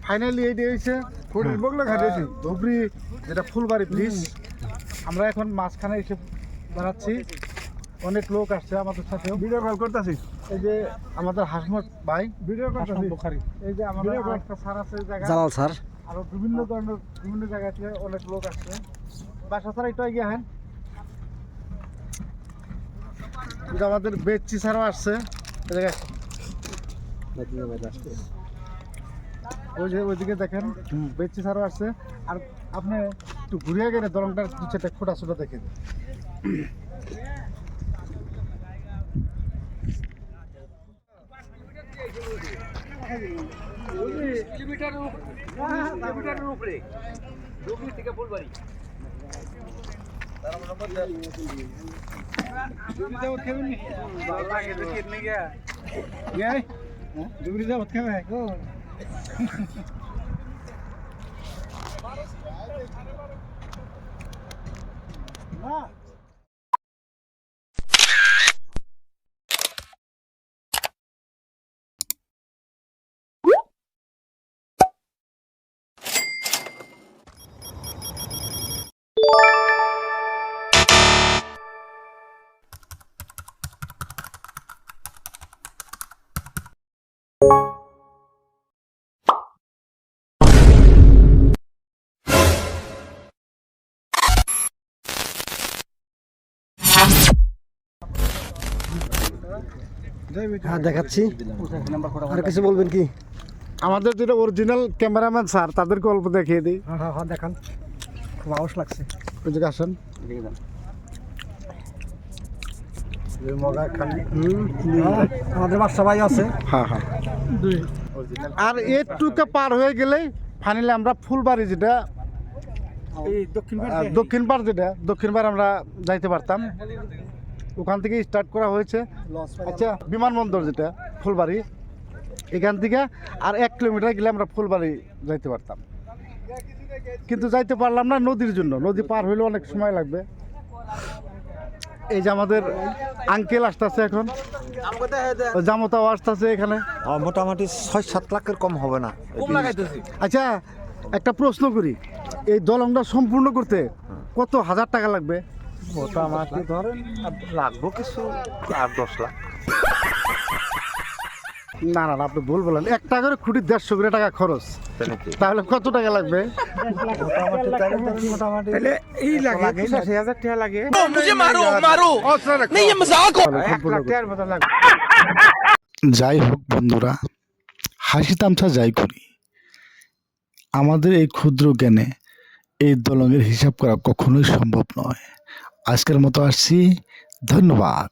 Finally এই হয়েছে ধুবড়ি যেটা ফুলবাড়ি ব্রিজ। আমরা এখন মাঝখানে এসে দাঁড়াচ্ছি, অনেক লোক আসছে আমাদের সাথে। ভিডিও কল করতেছি। এই যে আমাদের হাসমত ভাই, ভিডিও করতেছি। এই যে আমাদের একটা স্যার আছে জালাল স্যার, আরো বিভিন্ন ধরনের বিভিন্ন জায়গা থেকে অনেক লোক আসছে। বাসা স্যার একটু এগিয়ে হ্যাঁ, আমাদের বেচি স্যারও আসছে। ওই যে ওইদিকে দেখেন বেচি স্যারও আসছে। আর আপনি একটু ঘুরিয়ে গেলে দলংটার নিচেটা খোটা ছোটা দেখেন। হ্যাঁ দেখাচ্ছি, আর কিছু বলবেন কি? আমাদের যেটা অরিজিনাল ক্যামেরাম্যান স্যার, তাদেরকে অল্প দেখিয়ে দিই। হ্যাঁ দেখান, খুব আওয়াজ লাগছে। ওই দিকে আসেন। আমাদের বাচ্চা ভাই আছে। হ্যাঁ হ্যাঁ, আর এটুকু পার হয়ে গেলেই ফাইনালি আমরা ফুলবাড়ি যেটা দক্ষিণ পাড় যেটা দক্ষিণ পাড় আমরা যাইতে পারতাম। ওখান থেকে স্টার্ট করা হয়েছে। আচ্ছা, বিমানবন্দর যেটা ফুলবাড়ি, এখান থেকে আর 1 কিলোমিটার গেলে আমরা ফুলবাড়ি যাইতে পারতাম, কিন্তু যাইতে পারলাম না নদীর জন্য। নদী পার হইলে অনেক সময় লাগবে। এই যে আমাদের আঙ্কেল আসতেছে এখন, জামতাও আসতেছে এখানে। মোটামুটি 6-7 লাখের কম হবে না। আচ্ছা, একটা প্রশ্ন করি, এই দলংটা সম্পূর্ণ করতে কত হাজার টাকা লাগবে? মোটামুটি ধরেন লাগবো কিছু 8-10 লাখ। না না, আপনি ভুল বলেন। একটা করে খুঁটি 150 টাকা খরচ, তাহলে কত টাকা লাগবে? যাই হোক বন্ধুরা, হাসি তামসা যাই করি, আমাদের এই ক্ষুদ্র জ্ঞানে এই দলঙের হিসাব করা কখনোই সম্ভব নয়। আজকের মতো আসছি, ধন্যবাদ।